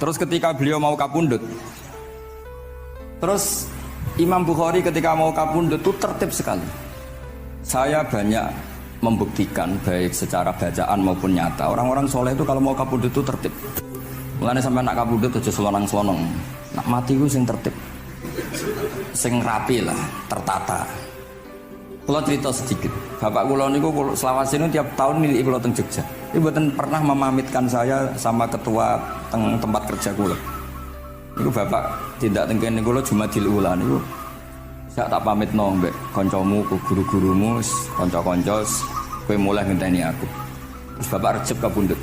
Terus ketika beliau mau kapundhut, terus Imam Bukhari ketika mau kapundhut itu tertib sekali. Saya banyak membuktikan baik secara bacaan maupun nyata. Orang-orang soleh itu kalau mau kapundhut itu tertib. Mulane sampai nak kapundhut aja selonang-selonong. Nak mati ku sing tertib. Sing rapi lah, tertata. Kalau cerita sedikit, bapak kula niku selawasine tiap tahun milik kula teng Jogja. Ibu mboten pernah memamitkan saya sama ketua tempat kerja kula. Niku bapak tindak teng kene kula Jumadil Ula niku sak tak pamitno mbek kancamu, guru-gurumu, kanca-kanca kowe mulai ngenteni aku. Terus bapak Recep kapundhut.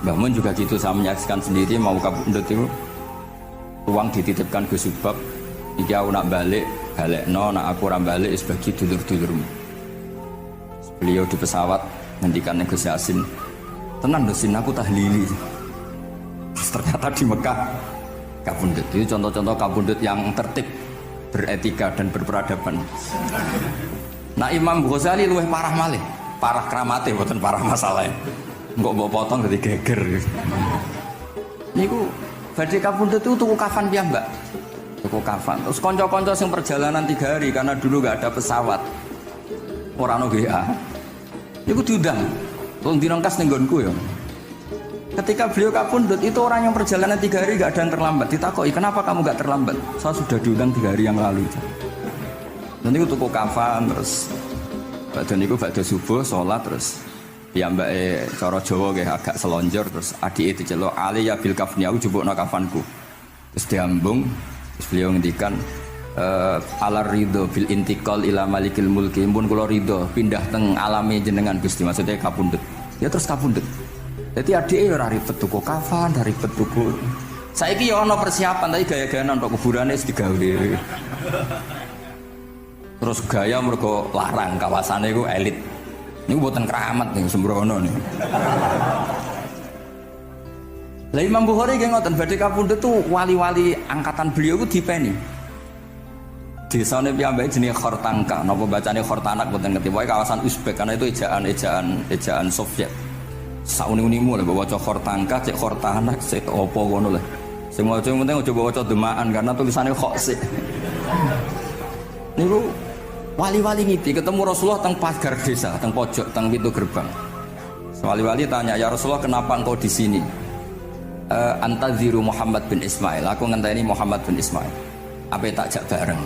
Mbah Mun juga gitu, saya menyaksikan sendiri mau kapundhut itu uang dititipkan Gus Subab. Iki aku nak balik nak aku ora balik wis bagi dulur-dulurmu. Beliau di pesawat ngendikan Gus Yasin, tenan dosin aku tahlili. Ternyata di Mekah kapundhut. Itu contoh-contoh kapundhut yang tertib, beretika dan berperadaban. Nah Imam Ghazali luwih parah malih, parah kramate mboten parah masalahnya. Engko mbok potong dadi geger. Niku badhe kapundhut itu tuku kafan piyambak. Tuku kafan. Terus kanca-kanca sing perjalanan 3 hari karena dulu gak ada pesawat. Ora ono GA. Niku diundang. Wong dinongkas ning nggonku ya. Ketika beliau kapundhut itu orang yang perjalanan 3 hari gak ada yang terlambat. Ditakoki, "Kenapa kamu gak terlambat?" "Saya sudah diundang 3 hari yang lalu." Dan niku tuku kafan terus badhe niku badhe subuh salat terus piyambake cara Jawa nggih agak selonjor terus adike diceluk, "Ali ya bil kafni, aku jupukno kafanku." Terus diambung. Terus beliau ngendikan alar ridho bil intikal ila malikil mulki, pun kula ridho pindah teng alame jenengan Gusti, maksudnya kapundhut. Ya terus kapundhut. Jadi adike ora ribet tuku kafan, ora ribet tuku. Saiki ya ana persiapan tapi gaya-gayaan untuk kuburane wis digawe. Terus gaya mergo larang kawasane iku elit. Niku mboten keramat ning sembrono niku. Lah Imam Bukhari nggih ngoten badhe kapundhut tuh wali-wali angkatan beliau ku dipeni. Desane piyambake jenenge Khortanka, napa bacane Khortanak mboten ngerti. Pokoke kawasan Uzbek karena itu ejaan Soviet. Sauni-unimu lho waca Khortanka, cek Khortanak, cek apa ngono lho. Sing maca penting aja waca demaan karena tulisannya kok sik. Niku wali-wali ngiti ketemu Rasulullah teng pagar desa, teng pojok, teng pintu gerbang. Wali-wali tanya, "Ya Rasulullah, kenapa engkau di sini?" "Antaziru Muhammad bin Ismail, aku ngenteni Muhammad bin Ismail. Apa tak jak bareng?"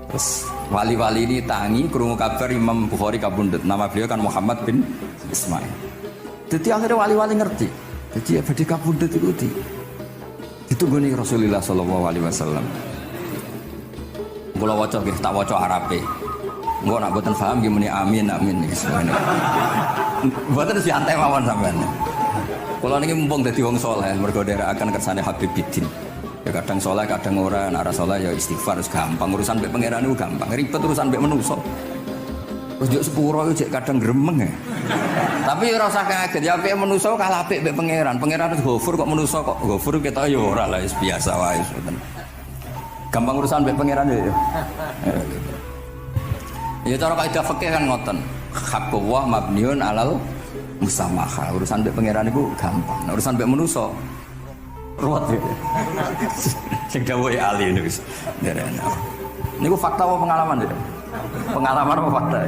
Terus wali-wali ini tangi krungu kabar Imam Bukhari kapundhut. Nama beliau kan Muhammad bin Ismail. Jadi akhirnya wali-wali ngerti. Jadi ya badhe kapundhut itu ditunggoni Rasulullah sallallahu alaihi wasallam. Kula waca nggih, tak waca Arabe. Engko nak mboten paham nggih muni amin nggih. Mboten santai mawon sampean. Kula niki mumpung dadi wong saleh mergo nderekaken kersane Habib Bidin. Ya kadang saleh kadang ora, nek ora saleh ya istighfar wis gampang. Urusan mbek pangeran niku gampang. Ribet urusan mbek manusa. Wis yo sepuro yo kadang gremeng ya. Tapi ora usah kaget ya apike manusa kalah apik mbek pangeran. Pangeran wis Ghafur kok manusa kok Ghafur ketok yo ora lah wis biasa wae ngoten. Gampang urusan mbek pangeran yo. Ya cara kaidah fikih kan ngoten. Haqqullah mabniun alal musamaha. Urusan mbek pangeran iku gampang. Nah, urusan mbek manusa ruwet ya. Sing dawuhe ahli niku wis nderene. Niku fakta apa pengalaman ya? Pengalaman apa fakta?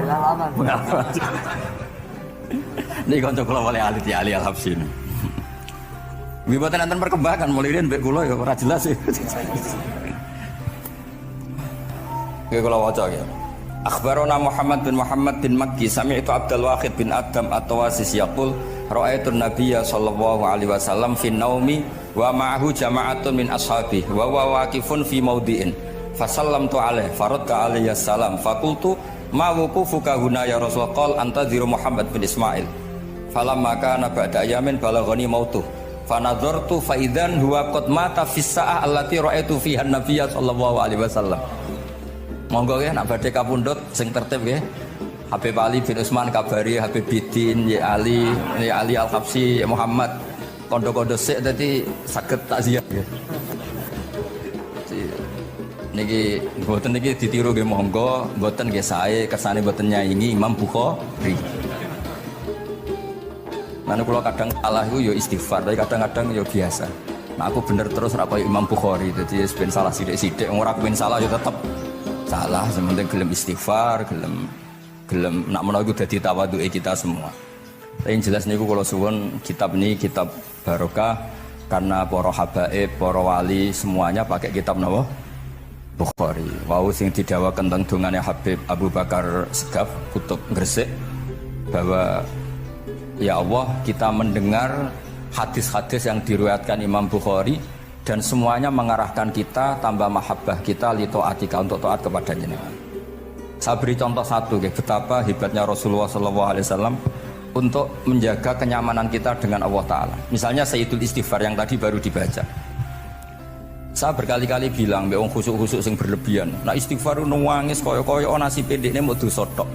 Pengalaman. Niki kanca kula wali ahli di ahli Al-Habsyi. Nggih boten enten perkembangan mulai riyen mbek kula ya ora jelas sih. Nggih kula waca ya. Akhbarana Muhammad bin Makki sami'tu Abdul Wahid bin Adam at-Tawasis yaqul ra'aitu an-nabiyya sallallahu alaihi wasallam fi naumi wa ma'ahu jama'atun min ashabihi wa huwa waqifun fi mawdi'in fasallamtu alaihi faradda alayhi assalam faqultu ma wuqufuka huna ya Rasulullah qala antadhiru Muhammad bin Ismail falamma kana ba'da ayamin balaghani mautuh fanadhartu fa idzan huwa qad mata fi sa'ah allati ra'aitu fiha an-nabiyya sallallahu alaihi wasallam. Monggo nggih nak badhe kapundhut sing tertib nggih. Habib Ali bin Utsman kabari Habib Bidin ya Ali Al-Habsyi ya Muhammad kondo-kondo sik dadi saged takziah nggih. Niki mboten niki ditiru nggih monggo, mboten nggih sae kersane mboten nyaingi Imam Bukhari. Karena kalau kadang salah itu ya istighfar, tapi kadang-kadang ya biasa. Nah aku bener terus ora kaya Imam Bukhari, jadi ben salah sithik-sithik, ora ben salah ya tetep salah, sementing gelem istighfar, gelem nak menawa iku dadi tawadhuke kita semua. Tapi yang jelas niku kula suwun kitab ini kitab barokah karena para habaib, para wali semuanya pakai kitab napa? Bukhari. Wau sing didhawaken teng dongane Habib Abu Bakar Segaf Kutub Gresik bahwa ya Allah kita mendengar hadis-hadis yang diriwayatkan Imam Bukhari dan semuanya mengarahkan kita tambah mahabbah kita li taatika untuk taat kepada jenengan. Saya beri contoh satu betapa hebatnya Rasulullah SAW untuk menjaga kenyamanan kita dengan Allah Ta'ala. Misalnya Sayyidul Istighfar yang tadi baru dibaca. Saya berkali-kali bilang mbek wong khusuk-khusuk sing berlebihan. Nah istighfar nangis kaya-kaya nasi pendekne mau dosa tok.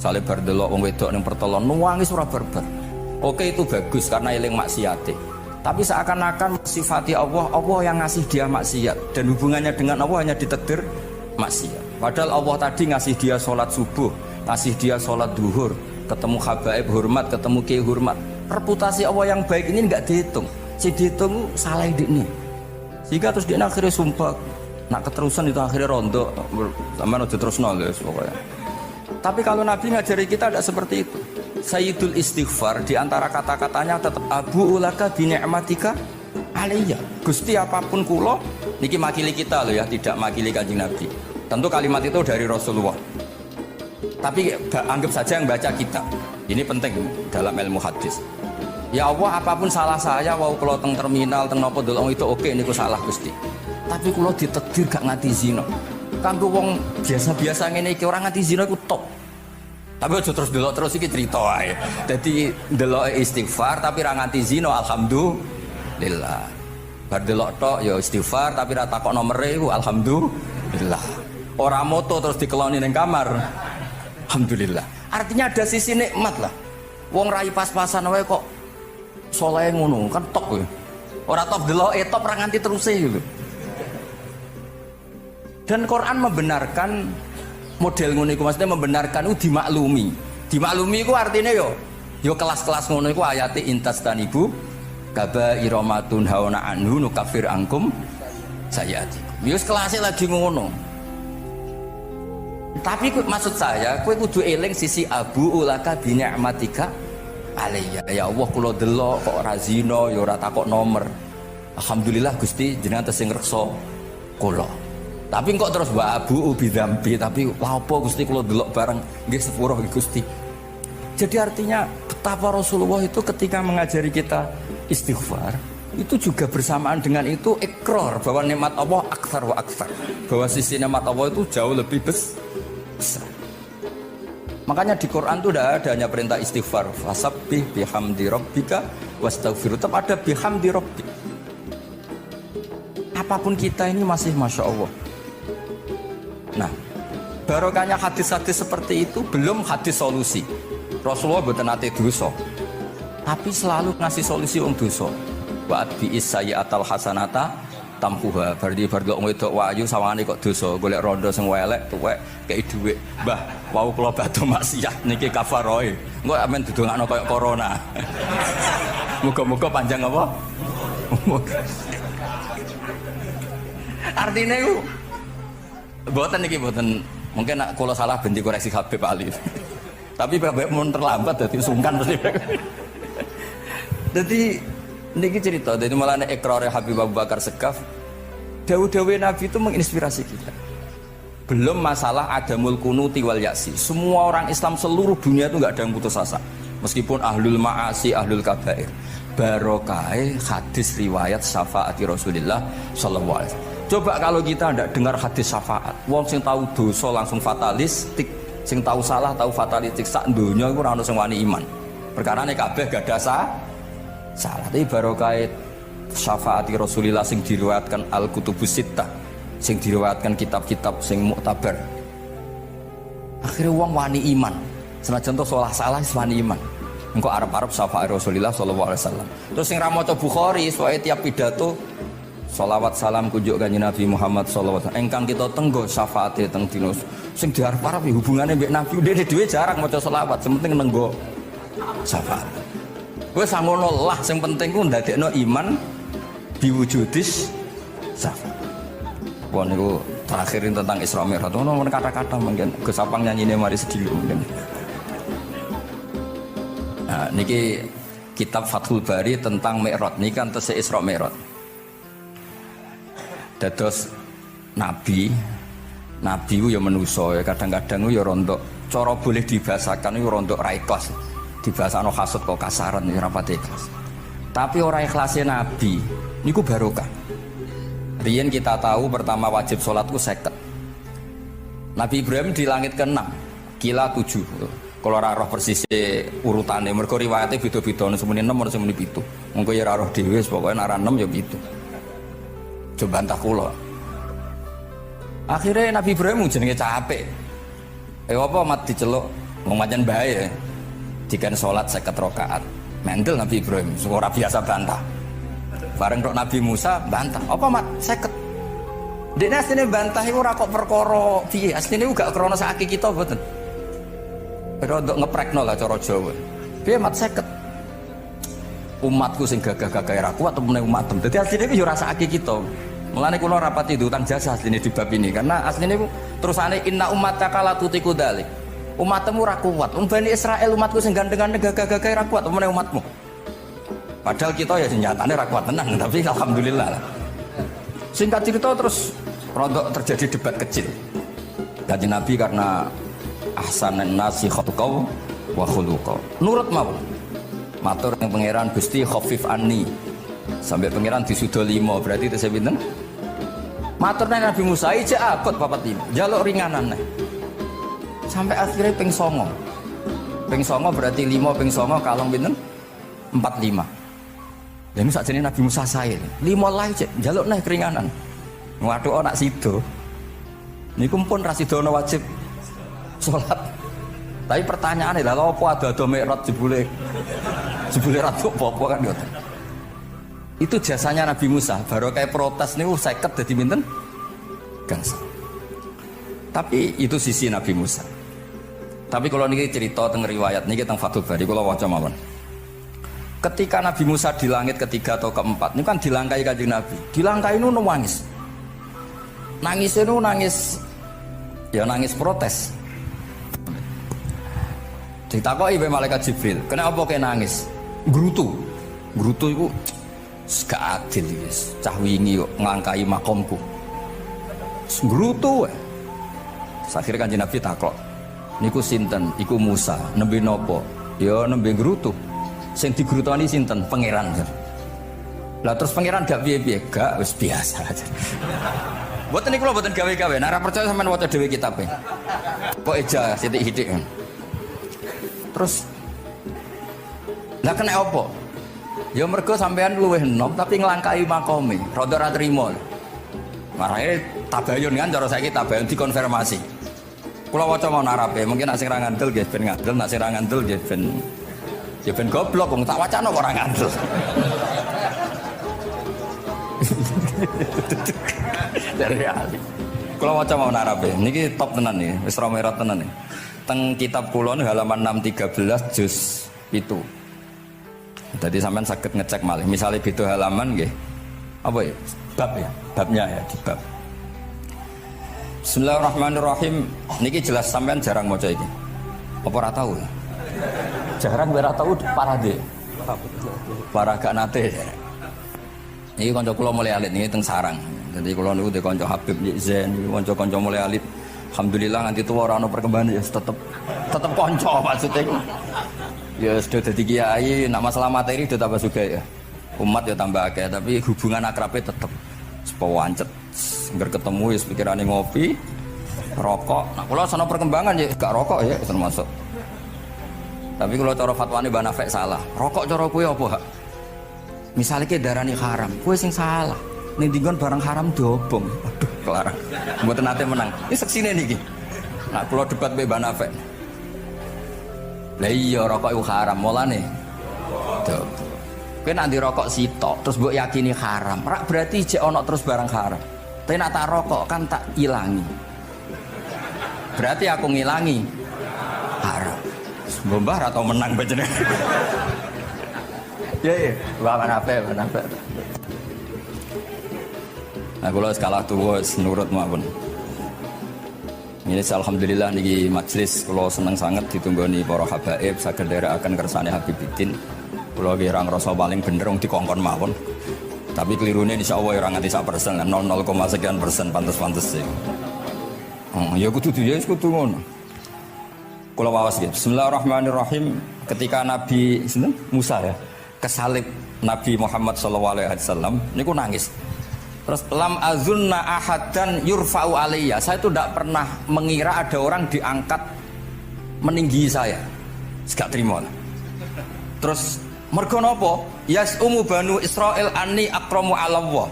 Sale bar delok wong wedok ning pertelon nangis ora barbar. Oke itu bagus karena eling maksiate. Tapi seakan-akan sifati Allah, Allah yang ngasih dia maksiat dan hubungannya dengan Allah hanya ditakdir maksiat. Padahal Allah tadi ngasih dia sholat subuh, ngasih dia sholat duhur, ketemu habaib hormat, ketemu kiai hormat. Reputasi Allah yang baik ini nggak dihitung. Si dihitung salah ini. Sehingga terus dia akhirnya sumpah, nak keterusan itu akhirnya rondo, sama udah terus nol ya pokoknya. Tapi kalau Nabi ngajari kita tidak seperti itu. Sayyidul Istighfar diantara kata-katanya tetap Abu ulaka bini'matika alaiya. Gusti apapun kulo niki makili kita loh ya, tidak makili Kanjeng Nabi. Tentu kalimat itu dari Rasulullah. Tapi anggap saja yang baca kita. Ini penting dalam ilmu hadis. Ya Allah apapun salah saya wau kulo teng terminal teng nopo dolong itu oke niku salah Gusti. Tapi kulo ditakdir gak nganti zina. Kanggo wong biasa-biasa ngene iki orang nganti zina iku top. Tapi aja terus delok terus iki cerita wae. Dadi delok istighfar tapi ra nganti zina alhamdulillah. Bar delok tok ya istighfar tapi ra takok nomere iku alhamdulillah. Ora moto terus dikeloni ning kamar. Alhamdulillah. Artinya ada sisi nikmat lah. Wong rai pas-pasan wae kok saleh ngono kan tok kowe. Ora tok delok top ra nganti teruse gitu. Dan Quran membenarkan model ngono iku, maksudnya membenarkan itu dimaklumi. Dimaklumi iku artinya yo kelas-kelas ngono iku ayate intastanibu kaba'ira ma tunhauna anhu nukafir angkum sayyi'atikum. Yo kelasé lagi ngono. Tapi maksud saya kowe kudu eling sisi abu ulaka bi ni'matika alayya. Ya Allah kula delok kok ora zina ya ora takok nomor. Alhamdulillah Gusti jenengan tesih ngreksa kula. Tapi kok terus wa abu bidzambi tapi lha apa Gusti kula delok bareng nggih sepuro Gusti. Jadi artinya betapa Rasulullah itu ketika mengajari kita istighfar itu juga bersamaan dengan itu ikrar bahwa nikmat Allah aktsar wa aktsar. Bahwa sisi nikmat Allah itu jauh lebih besar. Makanya di Quran itu tidak ada hanya perintah istighfar. Fasabbih bihamdi rabbika wastaghfir. Tetap ada bihamdi rabbik. Apapun kita ini masih Masya Allah. Nah, barokahnya hadis-hadis seperti itu belum hadis solusi. Rasulullah mboten nate dosa. Tapi selalu ngasih solusi untuk dosa. Wa atbi'is sayyi'atal hasanata tampuha. Berarti wong wedok wayu sawangane kok dosa, golek rondo sing elek tuwek kei dhuwit. Mbah, wau kula badhe maksiat niki kafaroe. Engko amen didongakno kaya corona. Muga-muga panjang apa? Artinya itu mboten niki mboten mungkin nak kula salah ben dikoreksi Habib Ali. Tapi Habib mun terlambat dadi sungkan mesti. Jadi niki cerita dari malah ikrar Habib Abu Bakar Segaf. Dawu-dawu Nabi itu menginspirasi kita. Belum masalah adamul kunuti wal ya'si. Semua orang Islam seluruh dunia itu enggak ada yang putus asa. Meskipun ahlul ma'asi, ahlul kabair. Barokah hadis riwayat syafaati Rasulullah sallallahu alaihi wasallam. Coba kalau kita tidak dengar hadis syafaat, wong sing tahu dosa langsung fatalistik, sing tahu salah tahu fatalistik, sak donya iku ora ono sing wani iman. Perkarane kabeh gak ada salah. Tapi barokah syafaati Rasulillah sing diriwayatkan Al-Kutubus Sittah, sing diriwayatkan kitab-kitab sing muktabar. Akhirnya wong wani iman. Senajan to salah wani iman. Engko arep-arep syafaat Rasulillah sallallahu alaihi wasallam. Terus sing ra maca Bukhari, soalnya tiap pidato sholawat salam kunjuk kanjeng Nabi Muhammad sallallahu alaihi wasallam. Engkang kita tenggo syafaate teng dina sing diarep-arep hubungane mbek Nabi dhewe jarang maca sholawat, sementing nenggo syafaat. Wes ngono lah, sing penting ku ndadekno iman biwujudis syafaat. Wah niku terakhirin tentang Isra Mi'raj. Ono kata-kata mungkin gesapang nyanyine mari sedih mungkin. Nah, niki kitab Fathul Bari tentang Mi'raj niki kan tesih Isra Mi'raj. Dados nabi ku ya manusa ya kadang-kadang ya rontok cara boleh dibahasakan ya rontok ra ikhlas. Dibahasano hasud kok kasaran ya rapati ikhlas. Tapi ora ikhlase nabi niku barokah. Riyen kita tahu pertama wajib sholatku 50. Nabi Ibrahim di langit ke-6, kila 7. Kalau ora roh persis urutane mergo riwayate beda-beda semene 6 ora semene 7. Mengko ya ora roh dhewe pokoke nek ora 6 ya 7. Coba bantah kula. Akhirnya Nabi Ibrahim jenenge capek. Apa mat diceluk wong pancen bae. Dikan sholat 50 rakaat. Mendel Nabi Ibrahim, ora biasa bantah. Bareng tok Nabi Musa bantah. Apa mat 50? Dekne asline bantah iku ora kok perkara piye. Asline iku gak krana sak kita mboten. Rodok ngeprekno lah cara Jawa. Piye mat 50? Umatku sing gagah-gagah ra kuat temene umatem. Dadi asline iku yo ora sak kita. Mulane kula rapati utang jasa asline di bab ini karena asline iku terusane inna ummataka la tutiku dzalik. Umatmu ora kuat. Bani Israel umatku sing gandeng-gandeng gagah-gagah ra kuat temene umatmu. Padahal kita ya nyatane ra kuat tenan, tapi alhamdulillah. Singkat cerita terus rodok terjadi debat kecil. Kanjeng Nabi karena ahsanan nasi khatqau wa khuluqa. Nurut mau. Matur yang pangeran Gusti khafif anni. Sampai pangeran disudo 5 berarti itu saya pinten? Matur nang Nabi Musa ijek abot 45. Jaluk ringanan nih. Sampai akhirnya ping 9. Ping 9 berarti 5 ping 9 kalong pinten? 45. Ya ini sakjane Nabi Musa sae. 5 lah ijek jaluk nih keringanan. Waduh anak sido. Niku pun ra sidono wajib salat. Tapi pertanyaannya lah apa ada Mi'raj jebule ra apa-apa kan ngoten. Itu jasanya Nabi Musa, baru kayak protes niku 50 dadi pinten? Gangsal. Tapi itu sisi Nabi Musa. Tapi kalau niki cerita teng riwayat niki teng Fathul Bari kula waca mawon. Ketika Nabi Musa di langit ketiga atau keempat, ini kan dilangkai Kanjeng Nabi. Dilangkai nu nangis. Nangis itu nangis ya nangis protes. Ditakoki be malaikat Jibril, "Kenapa kowe nangis?" Grutu. Grutu iku gak adil wis. Cah wingi kok nglangkai makomku. Grutu wae. Akhirnya Kanjeng Nabi takok, niku sinten? Iku Musa. Nembe nopo? Ya nembe grutu. Sing digrutoni sinten? Pangeran. Lah terus pangeran gak piye-piye? Gak, wis biasa aja. Mboten niku lho mboten gawe-gawe. Nek ora percaya sampean waca dhewe kitabe. Kok eja sithik-sithik. Terus lah kena apa? Ya mergo sampean luwih enom tapi nglangkai makome. Rada ora trimo. Marane tabayun kan cara saiki tabayun dikonfirmasi. Kula waca mau narape, mungkin nek sing ra ngandel nggih ben ngandel, nek sing ra ngandel nggih ben ya ben goblok wong tak wacana kok ora ngandel. Dari ali. Kula waca mau narape, niki top tenan nih, wis Isra Mi'raj tenan nih. Teng kitab kula halaman 613 juz itu. Jadi sampean saged ngecek malih. Misalnya beda halaman nggih. Apa ya? Bab ya, babnya ya di bab. Bismillahirrahmanirrahim. Niki jelas sampean jarang maca iki. Apa ora tahu? Jarang ora tahu parah deh. Parah gak nate. Niki kanca kula mulai alit niki teng sarang. Jadi kula niku de kanca Habib Zain, kanca-kanca mulai alit. Alhamdulillah nganti tuwa ora ono perkembangan ya tetep kanca maksudnya. Ya sudah jadi kiai, nak masalah materi sudah tambah juga ya. Umat ya tambah akeh, tapi hubungan akrabnya tetep sepawancet. Ngger ketemu ya pikirane ngopi, rokok. Nah, kalau sana perkembangan ya gak rokok ya termasuk. Tapi kalau cara fatwane Mbah Nafek salah. Rokok cara kowe apa, Hak? Misalnya ke darani haram, kowe sing salah. Ning dinggon barang haram dobong. Aduh, kelarang. Mboten nate menang. Iki seksine niki. Nah, kula debat mbek Mbah Nafek. Lah iya rokok itu haram mulane. Tuh. Kowe nek rokok sitok terus mbok yakini haram, rak berarti jek ana terus barang haram. Tapi nek tak rokok kan tak ilangi. Berarti aku ngilangi haram. Mbah atau menang bajene. Ya, mana apa? Nah, kalau skala tua nurut mawon. Ini alhamdulillah niki majelis kalau seneng sangat ditunggoni para habaib saged nderekaken kersane Habibiddin. Kula ki ora ngrasa paling bener wong dikongkon mawon. Tapi kelirune insyaallah ora nganti 1%, 0,0 sekian persen pantes-pantes sih. Ya kudu kudu ngono. Kula waos nggih. Bismillahirrahmanirrahim. Ketika Nabi Musa ya kesalib Nabi Muhammad sallallahu alaihi wasallam niku nangis. Terus lam azunna ahadan yurfa'u alayya. Saya itu tidak pernah mengira ada orang diangkat meninggi saya. Gak terima. Terus mergo napa? Yasumu banu Israil anni akramu 'ala Allah.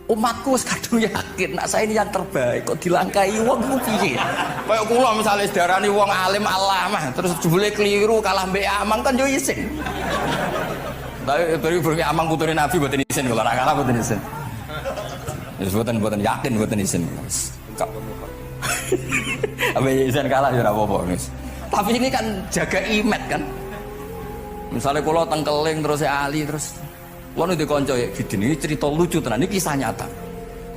Umatku wis kadung yakin nek saya ini yang terbaik kok dilangkai wong ku piye? Kayak kula misale sedarani wong alim alamah terus jebule keliru kalah mbek amang kan yo isin. Tapi beri amang putune Nabi mboten isin kula nek kalah mboten isin. Ya buatan yakin buatan isin. Apa isin kalah ya apa-apa guys. Tapi ini kan jaga imet kan. Misalnya kalau tengkeling terus Ali terus kalau itu konco ya gini ini cerita lucu tenan ini kisah nyata.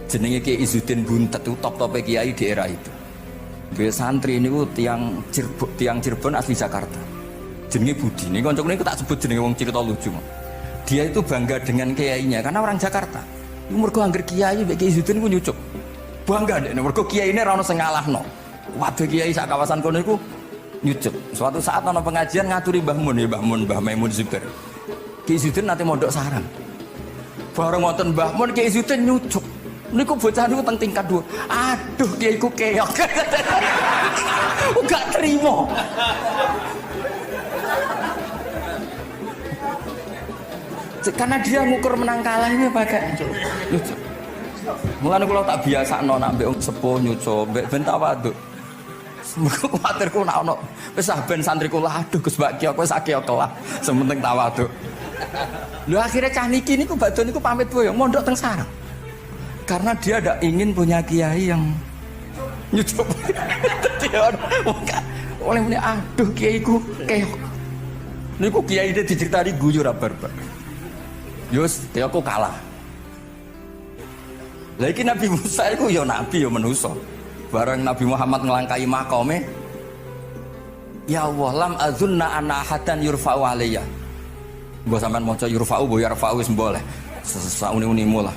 Jenenge Kiai Izzuddin Buntet itu top-top kiai di era itu. Dia santri ini tiang Cirebon asli Jakarta. Jenenge Budi. Ini konco ini tak sebut jenenge wong cerita lucu. Dia itu bangga dengan kiainya karena orang Jakarta. Mergo angger kiai mbek Kiai Izzuddin ku nyucuk. Bangga dek mergo kiyaine ra ono sing ngalahno. Waduh kiai sak kawasan kono iku nyucuk. Suatu saat ana pengajian ngaturi Mbah Mun ya Mbah Maimun Zubair. Kiai Izzuddin nate mondok sarang. Bareng wonten Mbah Mun Kiai Izzuddin nyucuk. Niku bocah niku teng tingkat 2. Aduh kiai ku keok. Enggak terima. Karena dia ngukur menang kalah ini pakai nyucuk. Mulane kula tak biasakno nak mbek sepuh nyucuk, mbek ben tawaduk. Mergo kuwatirku nak ono wis ben santri kula aduh Gus Mbak Kiok wis akeh kelah, sementing tawaduk. Lho akhirnya cah niki niku badhe niku pamit boyo mondok teng sarang. Karena dia ndak ingin punya kiai yang nyucuk. Oleh muni aduh kiaiku keok. Niku kiai iki diceritani guyu ra barbar. Yus, dia aku kalah. Lagi Nabi Musa itu ya Nabi ya manusia. Bareng Nabi Muhammad ngelangkai makome. Ya Allah, lam azunna ana ahadan yurfa'u alayya. Mbok sampean maca yurfa'u bo yarfa'u wis boleh. Sauni-unimu lah.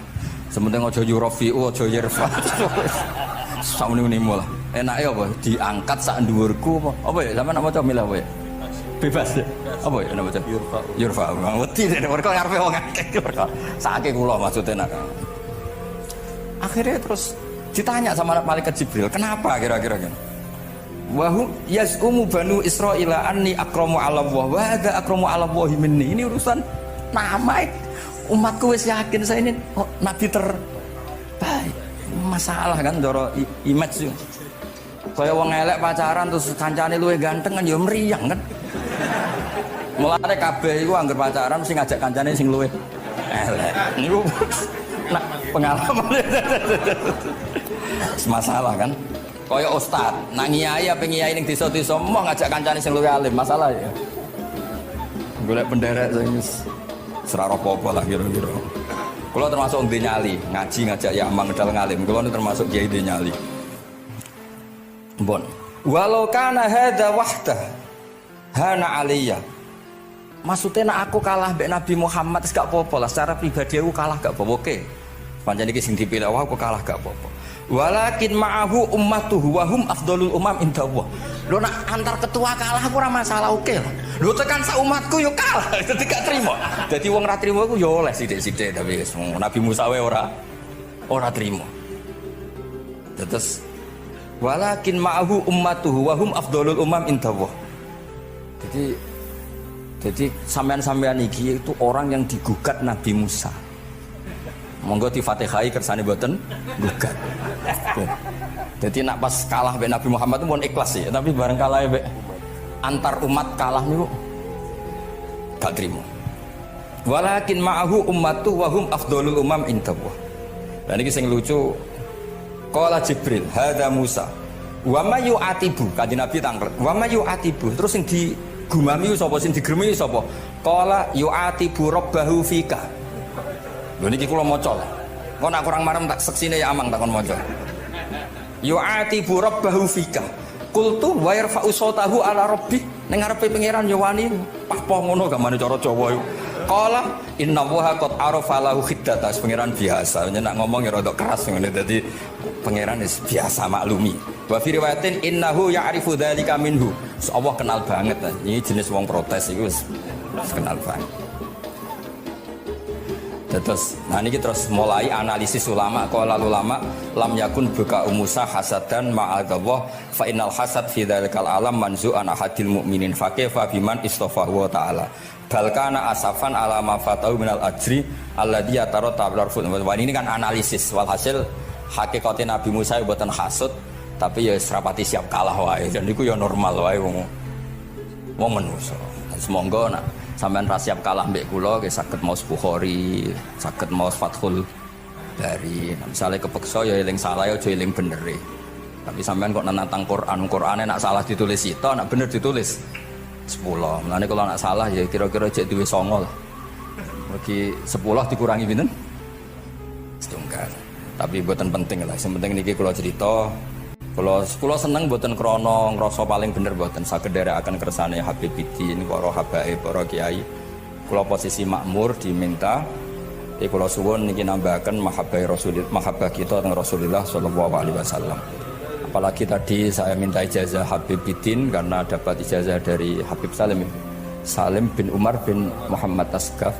Sementing aja yurfi'u aja yarfa. Sauni-unimu lah. Enake apa? Diangkat sak dhuwurku apa? Apa ya sampean maca milah apa ya? Bebas ya? Apa ya nama itu? Yurfa. Wedi deh, mereka ngarepe wong akeh mereka. Sakake kula maksudnya nak. Akhirnya terus ditanya sama malaikat Jibril, kenapa kira-kira kan? Wahu yasumu banu Israil anni akramu 'ala Allah wa hadza akramu 'ala Allah minni. Ini urusan nama umatku wis yakin saya ini nabi terbaik. Masalah kan ndoro image. Kaya wong elek pacaran terus kancane luwih ganteng kan ya mriyang kan. Mulane kabeh iku anggere pacaran mesti ngajak kancane sing luwih elek. Niku nak pengalaman. Masalah kan. Kaya ustad, nak ngiyai apa ngiyai ning desa-desa mau ngajak kancane sing luwih alim, masalah ya. Golek penderek sing serah apa-apa lah kira-kira. Kula termasuk ndek nyali, ngaji ngajak ya amang dal ngalim. Kula termasuk kiai ndek nyali. Bon. Walau kana hadza wahda hana aliyya. Maksudnya nak aku kalah mbek Nabi Muhammad gak apa-apa lah, secara pribadi aku kalah gak apa-apa. Oke. Pancen iki sing dipilih aku kalah gak apa-apa. Walakin ma'ahu ummatuhu wa hum afdalul umam indallah. Lho nak antar ketua kalah aku ora masalah oke lah. Lho tekan sak umatku yo kalah, dadi gak trimo. Dadi wong ra trimo iku yo oleh sithik-sithik tapi Nabi Musa wae ora trimo. Terus walakin ma'ahu ummatuhu wa hum afdalul umam indallah. Jadi sampean-sampean iki itu orang yang digugat Nabi Musa. Monggo di Fatihai kersane mboten gugat. Jadi nak pas kalah mbek Nabi Muhammad itu mohon ikhlas ya, tapi bareng kalah mbek antar umat kalah niku gak trimo. Walakin ma'ahu ummatu wa hum afdalul umam indallah. Lah niki sing lucu qala Jibril hadza Musa wa may yu'atibu kanjeng Nabi tanglet wa may yu'atibu terus sing digumami sapa sing digremi sapa Qala yu'atibu rabbahu fika. Lho niki kula maca. Kok nak kurang marem tak seksine ya amang tak kon maca. Yu'atibu rabbahu fika. Qultu wa yarfa'u sautahu ala rabbih. Ning ngarepe pangeran yo wani pah-pah ngono gamane cara Jawa iku. Qala inna waha qad arafa lahu khiddata. Pangeran biasa, nek ngomong ya rada keras ngene dadi pangeran wis biasa maklumi. Wa fi riwayatin innahu ya'rifu dzalika minhu. Allah kenal banget. Ini jenis wong protes iku wis kenal banget. Terus, nah ini terus mulai analisis ulama. Qala ulama lam yakun buka umusa hasadan ma'adallah fa innal hasad fi dzalikal alam manzu'an ahadil mu'minin fa kaifa biman istafahu wa ta'ala bal kana asafan ala ma fatahu minal ajri alladhi yatarata bil ini kan analisis walhasil hakikate Nabi Musa mboten hasud tapi ya serapati siap kalah wae dan niku ya normal wae wong manusa. Semoga nak sampean ra siap kalah mbek kula nggih saged maos Bukhari, saged maos Fathul Bari. Nah, misalnya kepeksa ya eling salah ya aja eling bener. Tapi sampean kok nentang Qur'ane nak salah ditulis sito, nak bener ditulis 10. Mulane kalau nak salah ya kira-kira jek duwe 9 lah. Mergi 10 dikurangi pinten? Setunggal. Tapi mboten penting lah. Sing penting niki kula cerita. Kula seneng mboten krana ngrasa paling bener mboten saged nderekaken kersane Habibiddin, para habaib, para kiai. Kula posisi makmur diminta kula suwun niki nambahaken mahabbah kita teng Rasulullah sallallahu alaihi wasallam. Apalagi tadi saya minta ijazah Habibiddin karena dapat ijazah dari Habib Salim bin Umar bin Muhammad Asgaf,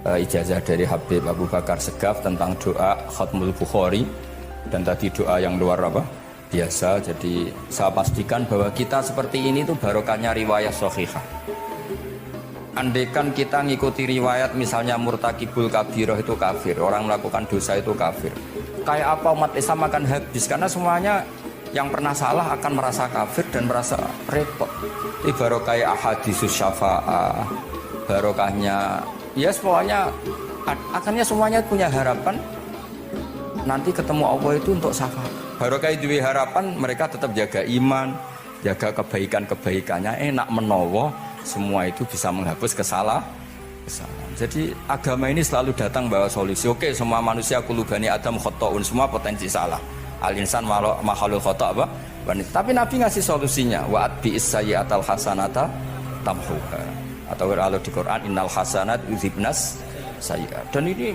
ijazah dari Habib Abu Bakar Segaf tentang doa Khatmul Bukhari, dan tadi doa yang luar biasa. Jadi saya pastikan bahwa kita seperti ini tuh barokahnya riwayat sahihah. Andaikan kita ngikuti riwayat misalnya murtakibul kabirah itu kafir, orang melakukan dosa itu kafir, kayak apa umat Islam akan habis, karena semuanya yang pernah salah akan merasa kafir dan merasa repot. Ini barokah ahadisus syafa'ah, barokahnya ya semuanya, akhirnya semuanya punya harapan nanti ketemu Allah itu untuk syafaat. Barokah itu harapan mereka tetap jaga iman, jaga kebaikan-kebaikannya, enak menowo, semua itu bisa menghapus kesalahan. Jadi agama ini selalu datang bawa solusi. Oke, semua manusia kulubani Adam khotoun, semua potensi salah. Al-insan makhluk khoto apa? Tapi Nabi ngasih solusinya. Wa'at bi'is sayyi'atal hasanata tamhuha. Atau kalau di Quran innal hasanat yuzhibnas sayyi'at. Dan ini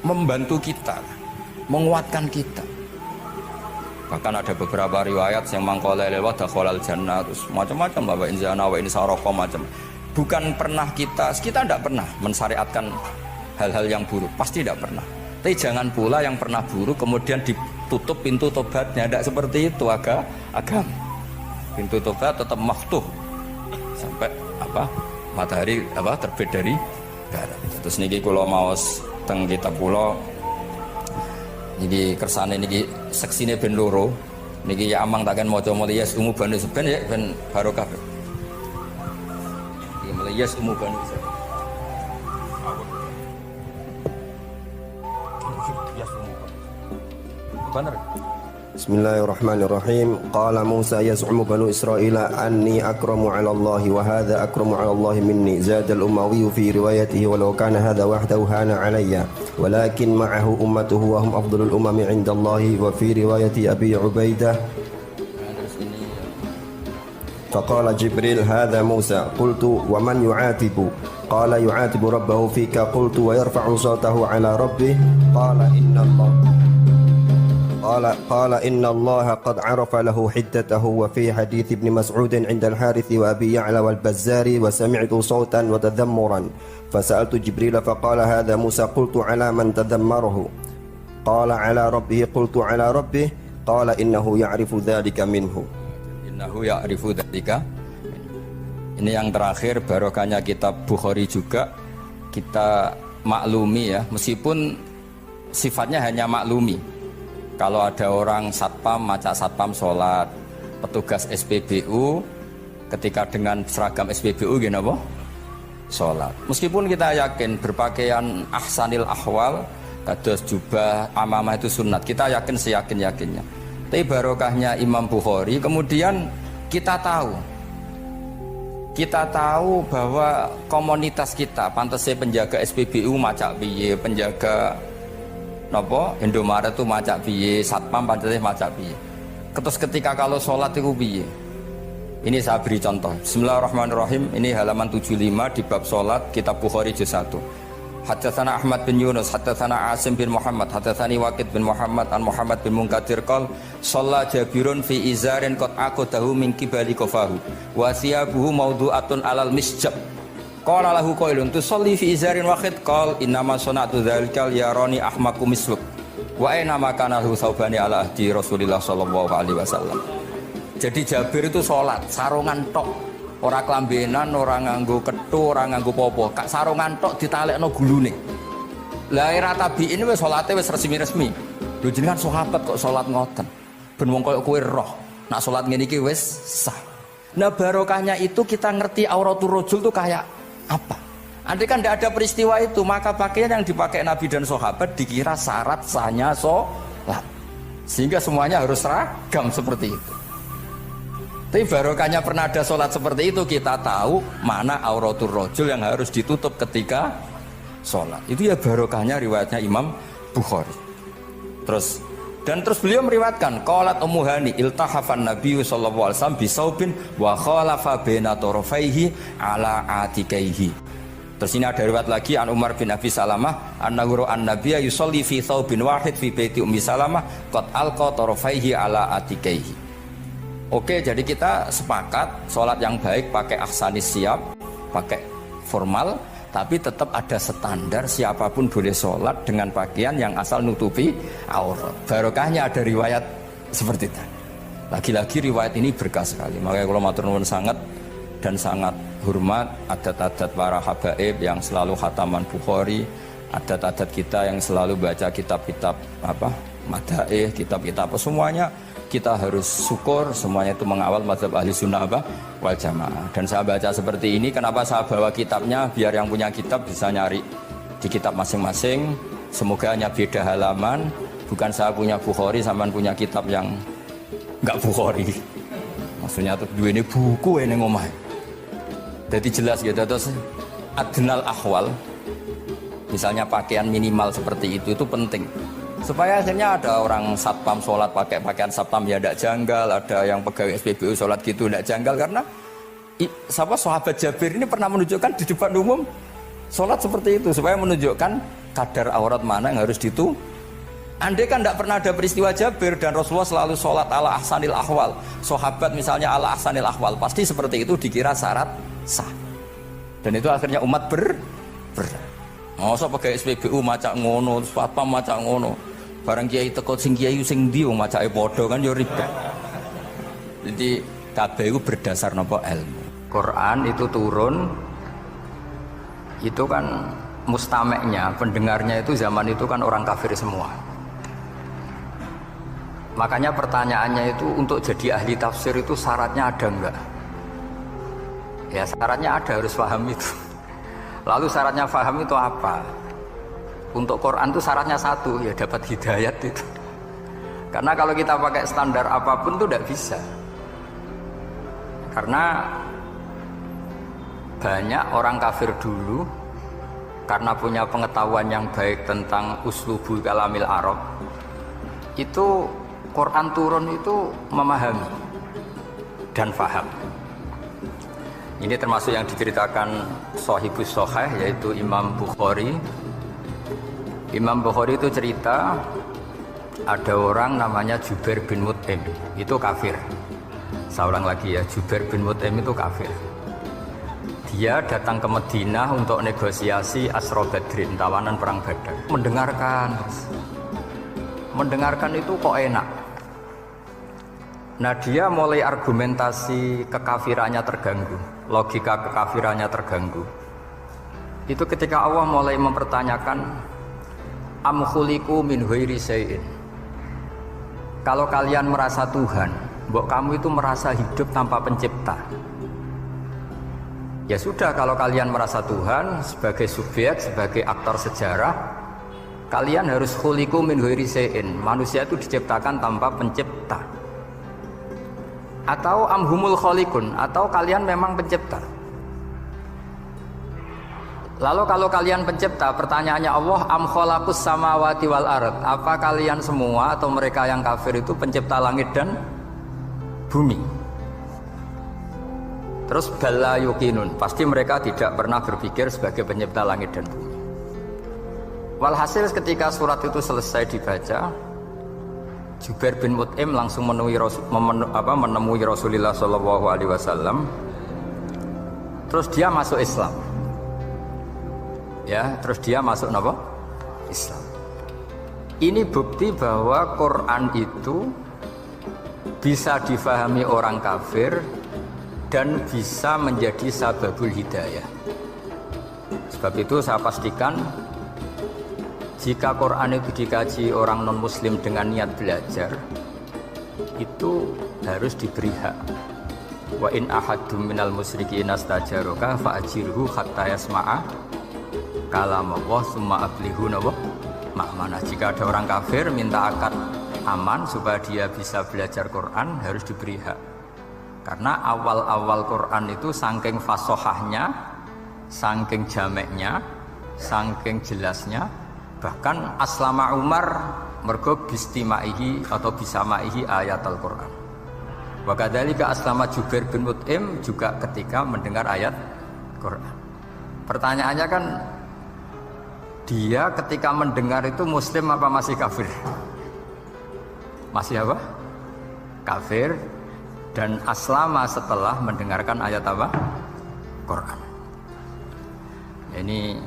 membantu kita, menguatkan kita. Bahkan ada beberapa riwayat yang mangqala lewat dakhalal jannah, terus macam-macam Bapak inzana wa insarqa macam. Bukan pernah kita tidak pernah mensyariatkan hal-hal yang buruk, pasti tidak pernah. Tapi jangan pula yang pernah buruk kemudian ditutup pintu tobatnya, tidak seperti itu agama. Pintu tobat tetap maftuh sampai matahari terbit dari barat. Terus niki kula maos teng kitab kula niki kersane niki seksine ben loro. Niki ya amang takkan maca mulya sumu banu seben ya ben barokah. Iki mulya sumu banu seben. Benar. Bismillahirrahmanirrahim. Qala Musa yaz'umu banu Israila anni akramu 'ala Allah wa hadha akramu 'ala Allah minni. Zada al-Umawi fi riwayatihi walau kana hadha wahdahu hana 'alayya walakin ma'ahu ummatuhu wa hum afdalul umami 'inda Allah. Wa fi riwayati Abi Ubaidah faqala Jibril hadha Musa qultu wa man yu'atibu qala yu'atibu rabbahu fika qultu wa yarfa'u sawtahu 'ala rabbih qala inna Allah قال إن الله قد عرف له حدته. وفي حديث ابن مسعود عند الحارث وأبي يعلى والبزار وسمعت صوتا وتذمرا فسألت جبريل فقال هذا موسى قلت على من تذمره قال على ربه قلت على ربه قال إنه يعرف ذلك منه. Ini yang terakhir barokahnya kitab Bukhari juga kita maklumi ya, meskipun sifatnya hanya maklumi. Kalau ada orang satpam, macak satpam sholat, petugas SPBU ketika dengan seragam SPBU gini apa? Sholat. Meskipun kita yakin berpakaian ahsanil ahwal, kados jubah, amamah itu sunat, kita yakin seyakin-yakinnya. Tapi barokahnya Imam Bukhari, kemudian kita tahu Kita tahu bahwa komunitas kita pantasnya penjaga SPBU macak piye, penjaga napa Indomaret itu macak piye, satpam pantasnya macak piye. Terus ketika kalau sholat itu piye? Ini saya beri contoh. Bismillahirrahmanirrahim. Ini halaman 75 di bab sholat kitab Bukhari juz 1. Haddatsana Ahmad bin Yunus, haddatsana Asim bin Muhammad, haddatsani Waqid bin Muhammad an Muhammad bin Munkadir qol shalla Jabirun fi izarin qad aqadahu min qibali qafahu wa thiyabuhu mawdu'atun alal misjab. Qala lahu qailun tusalli fi izarin wahid qal innama sana'tu dzalikal yarani ahmaku misluk wa aina ma kana hu saubani ala ahdi Rasulillah sallallahu alaihi wasallam. Jadi Jabir itu sholat sarungan tok. Ora kelambenan, ora nganggo kethu, ora nganggo popo. Kak sarungan tok ditalekno gulune. Lah era tabiin wis salate wis resmi-resmi. Lho jenengan sahabat kok salat ngoten. Ben wong koyo kowe roh, nak salat ngene iki wis sah. Nah barokahnya itu kita ngerti auratul rajul itu kayak apa. Andai kan tidak ada peristiwa itu, maka pakaian yang dipakai Nabi dan sahabat dikira syarat sahnya salat. Sehingga semuanya harus seragam seperti itu. Tapi barokahnya pernah ada sholat seperti itu, kita tahu mana auratul rajul yang harus ditutup ketika sholat. Itu ya barokahnya riwayatnya Imam Bukhari. Terus beliau meriwayatkan qalat Ummu Hani iltahafan Nabi sallallahu alaihi wasallam bisaubin wa khalafa baina tarafaihi ala atikaihi. Terus ini ada riwayat lagi an Umar bin Abi Salamah annahu an nabiyya yusolli fi thawbin wahid fi baiti Ummi Salamah qad alqa tarafaihi ala atikaihi. Oke, jadi kita sepakat sholat yang baik pakai ahsanis siap, pakai formal, tapi tetap ada standar siapapun boleh sholat dengan pakaian yang asal nutupi aurat. Barokahnya ada riwayat seperti itu. Lagi-lagi riwayat ini berkah sekali. Makanya kalau matur nuwun sangat dan sangat hormat adat-adat para habaib yang selalu khataman Bukhari, adat-adat kita yang selalu baca kitab-kitab madaih, kitab-kitab semuanya. Kita harus syukur semuanya itu mengawal mazhab ahli sunnah wal jamaah. Dan saya baca seperti ini, kenapa saya bawa kitabnya biar yang punya kitab bisa nyari di kitab masing-masing. Semoga hanya beda halaman, bukan saya punya Bukhari sampean punya kitab yang enggak Bukhari. Maksudnya tuh dua ini buku ini ngomah. Jadi jelas gitu. Terus adnal ahwal, misalnya pakaian minimal seperti itu penting. Supaya akhirnya ada orang satpam sholat pakai pakaian satpam ya tidak janggal, ada yang pegawai SPBU sholat gitu tidak janggal, karena sahabat Jabir ini pernah menunjukkan di depan umum sholat seperti itu supaya menunjukkan kadar aurat mana yang harus ditu. Andai kan tidak pernah ada peristiwa Jabir dan Rasulullah selalu sholat ala ahsanil ahwal, sahabat misalnya ala ahsanil ahwal, pasti seperti itu dikira syarat sah. Dan itu akhirnya umat masa pegawai SPBU macak ngono, satpam macak ngono. Barang kiai teko sing kiai sing ndi wong macake padha kan ya ribet. Jadi kabeh iku berdasar napa ilmu. Quran itu turun itu kan mustameknya, pendengarnya itu zaman itu kan orang kafir semua. Makanya pertanyaannya itu untuk jadi ahli tafsir itu syaratnya ada enggak? Ya syaratnya ada, harus paham itu. Lalu syaratnya paham itu apa? Untuk Quran itu syaratnya satu, ya dapat hidayat itu. Karena kalau kita pakai standar apapun itu tidak bisa. Karena banyak orang kafir dulu karena punya pengetahuan yang baik tentang uslubul kalamil Arab, itu Quran turun itu memahami dan faham. Ini termasuk yang diceritakan Shahihus Shahih, yaitu Imam Bukhari. Imam Bukhari itu cerita ada orang namanya Jubair bin Mut'im, itu kafir. Saya ulang lagi ya, Jubair bin Mut'im itu kafir. Dia datang ke Madinah untuk negosiasi Asra Badrin, tawanan perang Badar. Mendengarkan itu kok enak. Nah dia mulai argumentasi kekafirannya terganggu, logika kekafirannya terganggu. Itu ketika Allah mulai mempertanyakan am khuliqu min ghairi syai'in. Kalau kalian merasa Tuhan, mbok kamu itu merasa hidup tanpa pencipta. Ya sudah, kalau kalian merasa Tuhan sebagai subjek, sebagai aktor sejarah, kalian harus khuliqu min ghairi syai'in. Manusia itu diciptakan tanpa pencipta. Atau amhumul khaliqun, atau kalian memang pencipta. Lalu kalau kalian pencipta, pertanyaannya Allah, am khalaqus samawati wal ard, apa kalian semua atau mereka yang kafir itu pencipta langit dan bumi? Terus bala yuqinun, pasti mereka tidak pernah berpikir sebagai pencipta langit dan bumi. Walhasil ketika surat itu selesai dibaca, Jubair bin Mut'im langsung menemui Rasulullah SAW. Terus dia masuk Islam. Ya, terus dia masuk apa? Islam. Ini bukti bahwa Quran itu bisa difahami orang kafir dan bisa menjadi sababul hidayah. Sebab itu saya pastikan jika Quran itu dikaji orang non-muslim dengan niat belajar, itu harus diberi hak. Wa in ahadum minal musyrikin astajaroka fa'ajirhu hatta yasma'a kalam Allah summa ablihu ma'mana. Jika ada orang kafir minta akad aman supaya dia bisa belajar Quran, harus diberi hak. Karena awal-awal Quran itu saking fasohahnya, saking jameknya, saking jelasnya, bahkan aslama Umar mergo bistimaihi atau bisamaihi ayat Al-Quran. Wa kadzalika aslama Jubair bin Mut'im juga ketika mendengar ayat Quran. Pertanyaannya kan, dia ketika mendengar itu muslim apa masih kafir? Masih apa? Kafir. Dan aslama setelah mendengarkan ayat apa? Quran. Ini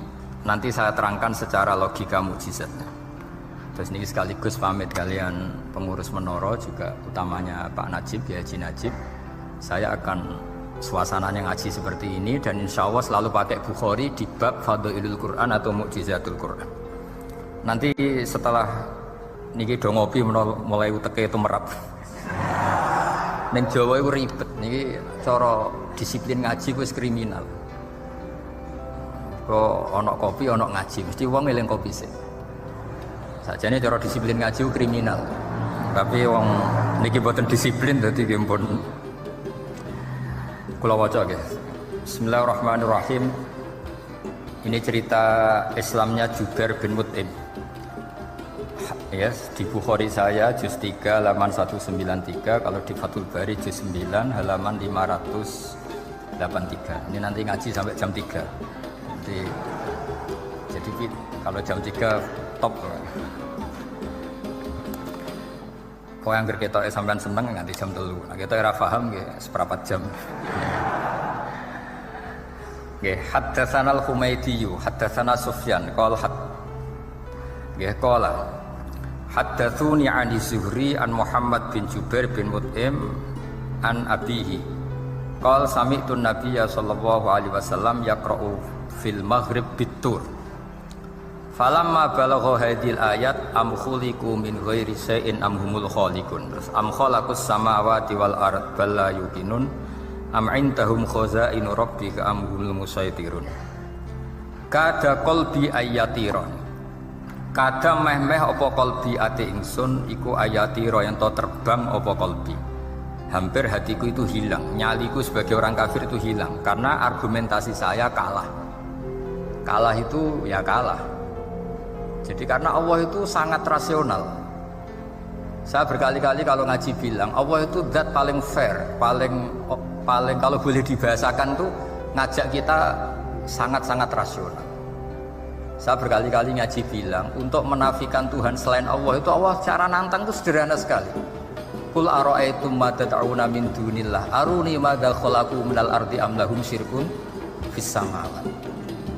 nanti saya terangkan secara logika mukjizatnya. Terus ini sekaligus pamit kalian pengurus Menoro, juga utamanya Pak Najib, ya Haji Najib. Saya akan suasananya ngaji seperti ini dan insya Allah selalu pakai Bukhari di bab Fadhailul Quran atau Mukjizatul Quran. Nanti setelah niki do ngopi mulai uteke itu merap. Neng Jawa itu ribet, niki cara disiplin ngaji wis kriminal. Kok ono kopi ono ngaji, mesti wong eling kopi sih. Sajane cara disiplin ngaji kriminal. Tapi wong niki boten disiplin dadi nggih pun kula waca nggih. Bismillahirrahmanirrahim. Ini cerita Islamnya Jubair bin Mut'im. Yes, di Bukhari saya juz 3 halaman 193, kalau di Fathul Bari juz 9 halaman 583. Ini nanti ngaji sampai jam 3. Jadi kalau jam 3 top. Kau yang berketok sampean seneng nganti jam 3. Nah, kita ora paham nggih seperempat jam. Nggih, haddatsana al-Humaydi, haddatsana Sufyan, qala nggih qala haddatsuni ani Zuhri an Muhammad bin Jubair bin Mut'im an abihi. Qala sami'tu an-nabiyya sallallahu alaihi wasallam yaqra'u fil maghrib bit-tur. Falamma balagha hadhil ayat am khuliqu min ghairi syai'in am humul khaliqun. Terus am khalaqus samawati wal ard bal la yuqinun am indahum khazainu rabbika am humul musaitirun. Kada qalbi ayatiron. Kada meh-meh apa qalbi ati ingsun iku ayatira yang to terbang apa qalbi. Hampir hatiku itu hilang, nyaliku sebagai orang kafir itu hilang karena argumentasi saya kalah. Kalah itu ya kalah. Jadi karena Allah itu sangat rasional. Saya berkali-kali kalau ngaji bilang Allah itu zat paling fair, paling kalau boleh dibahasakan tuh ngajak kita sangat-sangat rasional. Saya berkali-kali ngaji bilang untuk menafikan Tuhan selain Allah itu Allah cara nantang itu sederhana sekali. Qul ara'aytum ma tad'una min dunillah aruni madza khalaqu minal ardi am lahum syirkun fis samawati.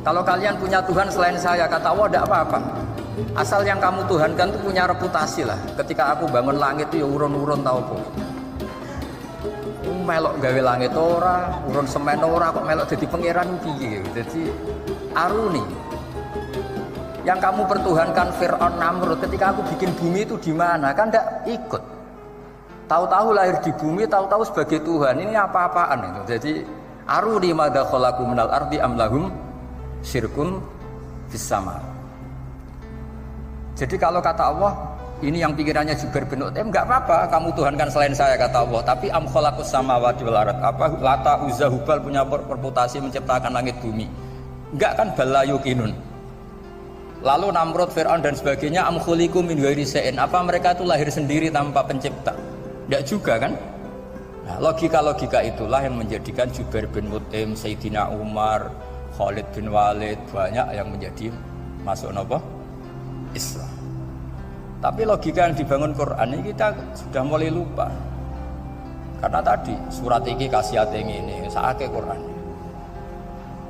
Kalau kalian punya Tuhan selain saya, kata Allah tidak apa-apa. Asal yang kamu tuhankan itu punya reputasi lah. Ketika aku bangun langit itu ya urun-urun tau apa. Melok gawe langit ora, urun semen ora, kok melok jadi pangeran piye gitu. Jadi aruni. Yang kamu pertuhankan Fir'aun Namrud, ketika aku bikin bumi itu di mana? Kan tidak ikut. Tahu-tahu lahir di bumi, tahu-tahu sebagai Tuhan. Ini apa-apaan itu. Jadi aruni madza khalaqu minal ardi am lahum syirkun fis sama. Jadi kalau kata Allah, ini yang pikirannya Jubair bin Mut'im, enggak apa-apa kamu tuhankan selain saya kata Allah, tapi am khalaqus samawati wal ard. Apa Lata Uzza Hubal punya reputasi menciptakan langit bumi. Enggak kan balayukinun. Lalu Namrud, Fir'aun dan sebagainya am khuliqu min ghairi syai'in. Apa mereka itu lahir sendiri tanpa pencipta? Enggak juga kan? Nah, logika-logika itulah yang menjadikan Jubair bin Mut'im, Sayyidina Umar, Khalid bin Walid banyak yang menjadi masuk napa? Islam. Tapi logika yang dibangun Quran ini kita sudah mulai lupa. Karena tadi surat iki khasiate ngene, sakake Quran.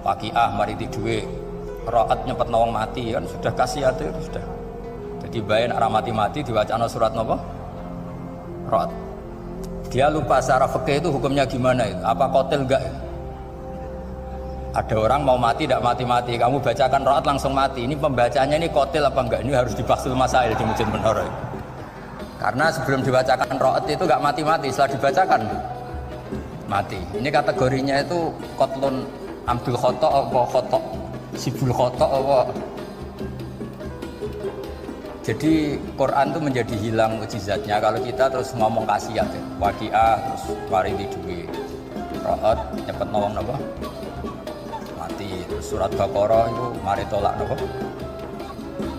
Waqiah mari duwe Ra'at nyepet nawang mati kan sudah khasiate sudah. Jadi bayan arah mati-mati diwacana surat napa? Ra'at. Dia lupa secara fikih itu hukumnya gimana itu? Apa qatil enggak? Ada orang mau mati tidak mati-mati, kamu bacakan Ra'at langsung mati. Ini pembacanya ini qatil apa enggak? Ini harus dibahas masail di Mujin Menara. Karena sebelum dibacakan Ra'at itu enggak mati-mati, setelah dibacakan mati. Ini kategorinya itu qatlun amdul khata' apa khata'? Sibul khata' apa? Jadi Quran itu menjadi hilang mukjizatnya kalau kita terus ngomong kasiat ya. Waqiah terus parili duwe. Ra'at nyepet nawang napa? Mati. Terus surat Baqarah itu mari tolak napa?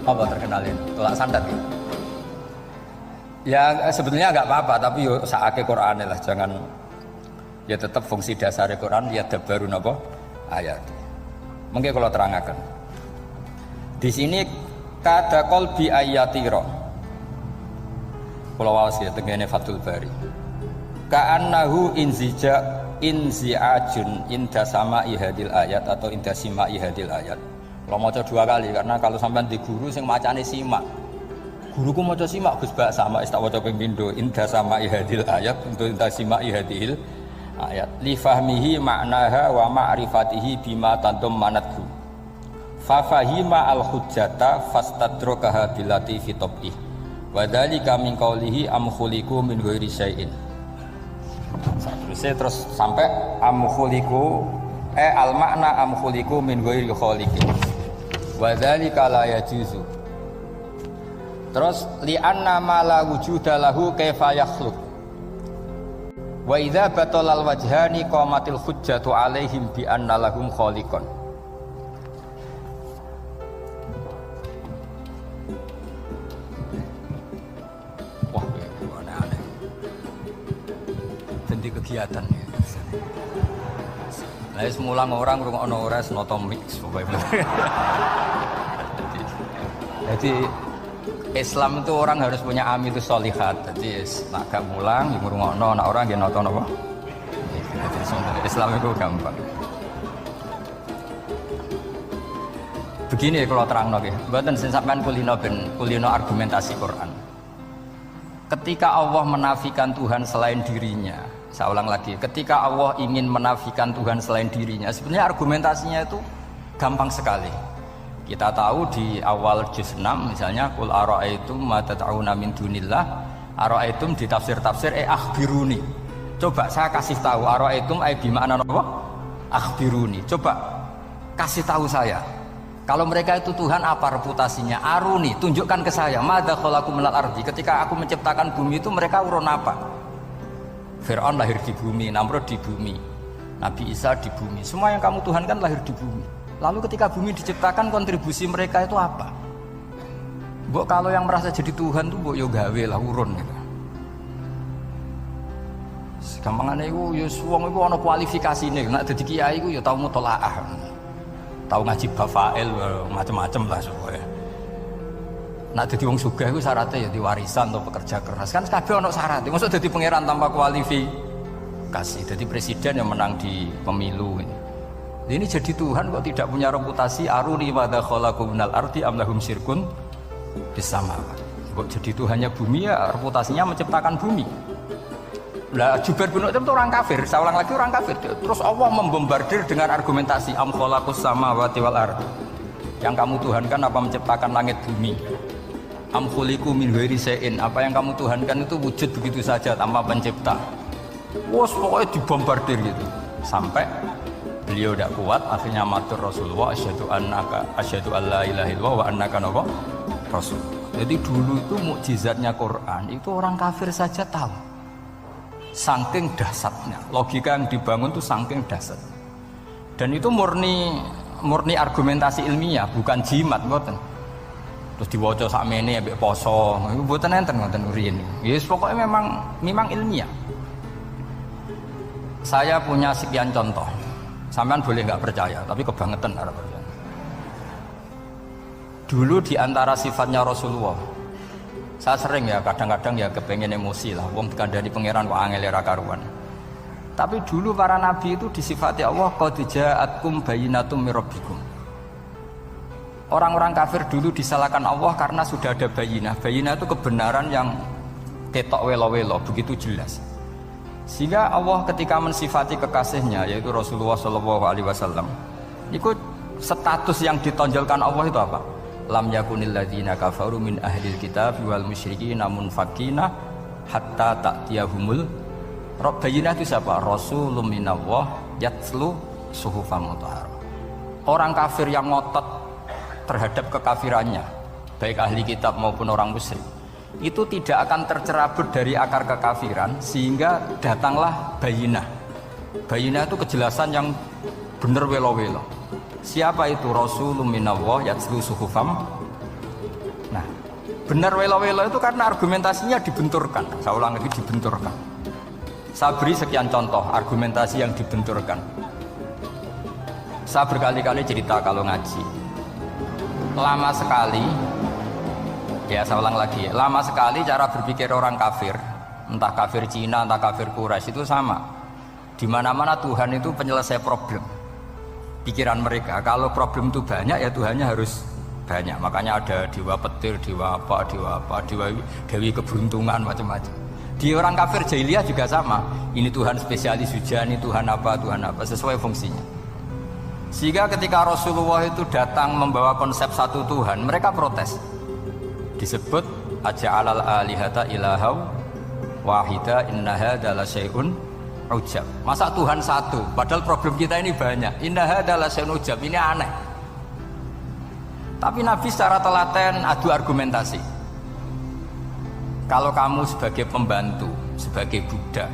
Apa terkenalin? Tolak sandat ya. Ya sebetulnya enggak apa-apa tapi yo sakake Qur'ane lah jangan ya tetap fungsi dasar Quran ya dabaru napa? Ayat. Mungkin kalau terangkan. Di sini kada qalbi ayatira. Kula waos ya tengene Fathul Bari. Ka'annahu inzi'ajun inda sama'i hadil ayat atau inda sima'i hadil ayat. Kalau maca dua kali karena kalau sampean di guru sing macane simak. Guruku maca simak Gus Bak sama tak waca ping pindho inda sama'i hadil ayat untuk inda sima'i hadil ayat. Li fahmihi ma'naha wa ma'rifatihi bima tantum manathu. Fafahima al-hujjata fastadrakaha bilati fi tabih wa dzalika min qawlihi am khuliqu min ghairi syai'in. Terus sampai am khuliqu al-makna am khuliqu min ghairi khaliqin wa dzalika la yajuzu. Terus li anna ma la wujuda lahu kaifa yakhluq wa idza batalal wajhani qamatil hujjatu alaihim bi anna lahum khaliqan. Kegiatan ya. Lah semulang orang ngrungokno ora senoto mix pokoke. Jadi Islam itu orang harus punya amitus sholihat. Jadi nak gak mulang ngrungokno, nak orang nggih nonton apa? Islam itu gampang. Begini kalau terangno nggih. Mboten sing sampean kulino argumentasi Quran. Ketika Allah menafikan Tuhan selain dirinya, saya ulang lagi, ketika Allah ingin menafikan Tuhan selain dirinya, sebenarnya argumentasinya itu gampang sekali. Kita tahu di awal juz 6 misalnya qul ara'aitum ma tad'una min dunillah, ara'aitum di tafsir-tafsir akhbiruni. Coba saya kasih tahu ara'aitum bimana apa? Akhbiruni. Coba kasih tahu saya. Kalau mereka itu Tuhan apa reputasinya? Aruni, tunjukkan ke saya. Madza khalaqu minal ardi. Ketika aku menciptakan bumi itu mereka urun apa? Fir'aun lahir di bumi, Namrud di bumi, Nabi Isa di bumi. Semua yang kamu Tuhan kan lahir di bumi. Lalu ketika bumi diciptakan kontribusi mereka itu apa? Mbok kalau yang merasa jadi Tuhan tuh mbok yo gawe lah urun gitu. Gampangane iku yo wong iku ana kualifikasine. Nek dadi kiai iku yo tau mutolaah. Tahu ngaji bafail macam-macam lah supaya. Nak dadi wong sugih iku syaratnya ya diwarisan atau pekerja keras. Kan kabeh ono syarat. Mosok dadi pangeran tanpa kualifikasi. Dadi presiden yang menang di pemilu ini. Ini jadi Tuhan kok tidak punya reputasi aruni madza khalaqu minal ardi am lahum syirkun bis samawat. Kok jadi Tuhannya bumi ya reputasinya menciptakan bumi. Lah Jubair bin Mut'im itu orang kafir, saya ulang lagi orang kafir. Terus Allah membombardir dengan argumentasi am khalaqus samawati wal ardh. Yang kamu tuhankan apa menciptakan langit bumi? Am khuliqu min ghairi syai'in, apa yang kamu tuhankan itu wujud begitu saja tanpa pencipta. Wes pokoknya dibombardir gitu. Sampai beliau tidak kuat akhirnya matur Rasulullah asyhadu alla ilaha illallah wa annaka rasul. Jadi dulu itu mukjizatnya Quran itu orang kafir saja tahu. Saking dahsyatnya, logika yang dibangun itu saking dahsyat. Dan itu murni murni argumentasi ilmiah, bukan jimat mboten. Terus diwaca sakmene ambek poso, iku mboten enten ngoten riyen. Ya pokoknya memang ilmiah. Saya punya sekian contoh. Sampean boleh nggak percaya, tapi kebangetan harap percaya. Dulu di antara sifatnya Rasulullah, saya sering ya kadang-kadang ya kepengen emosi lah. Wong dikandani pangeran kok angel ra karuan. Tapi dulu para nabi itu disifati Allah qad ja'atkum bayyinatum mir rabbikum. Orang-orang kafir dulu disalahkan Allah karena sudah ada bayinah. Bayinah itu kebenaran yang ketok welo-welo, begitu jelas. Sehingga Allah ketika mensifati kekasihnya yaitu Rasulullah SAW, itu status yang ditonjolkan Allah itu apa? Lam yakunil ladzina kafaru min ahlil kitab wal musyrikin munfakina hatta ta'tiyahumul bayinah. Itu siapa? Rasulun minallah yatslu suhufan mutahharah. Orang kafir yang ngotot terhadap kekafirannya, baik ahli kitab maupun orang musyrik, itu tidak akan tercerabut dari akar kekafiran sehingga datanglah bayinah. Bayinah itu kejelasan yang benar welo-welo. Siapa itu? Rasulun minallah yatslu suhufam. Nah, benar welo-welo itu karena argumentasinya dibenturkan. Saya ulang lagi, dibenturkan. Saya beri sekian contoh argumentasi yang dibenturkan. Saya berkali-kali cerita kalau ngaji. Lama sekali, ya saya ulang lagi ya, lama sekali cara berpikir orang kafir, entah kafir Cina, entah kafir Quraisy itu sama. Di mana-mana Tuhan itu penyelesai problem. Pikiran mereka, kalau problem itu banyak ya Tuhannya harus banyak. Makanya ada dewa petir, dewa apa, dewi keberuntungan, macam-macam. Di orang kafir jahiliyah juga sama. Ini Tuhan spesialis hujan, ini Tuhan apa, sesuai fungsinya. Sehingga ketika Rasulullah itu datang membawa konsep satu Tuhan, mereka protes. Disebut aja'alal alihata ilahau wahida inna hadza la syai'un ujab. Masa Tuhan satu, padahal problem kita ini banyak. Inna hadza la syai'un ujab, ini aneh. Tapi Nabi secara telaten adu argumentasi. Kalau kamu sebagai pembantu, sebagai budak,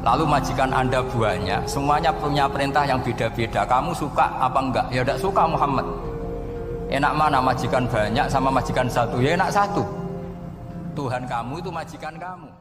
lalu majikan Anda banyak, semuanya punya perintah yang beda-beda. Kamu suka apa enggak? Ya enggak suka Muhammad. Enak mana majikan banyak sama majikan satu? Ya enak satu. Tuhan kamu itu majikan kamu.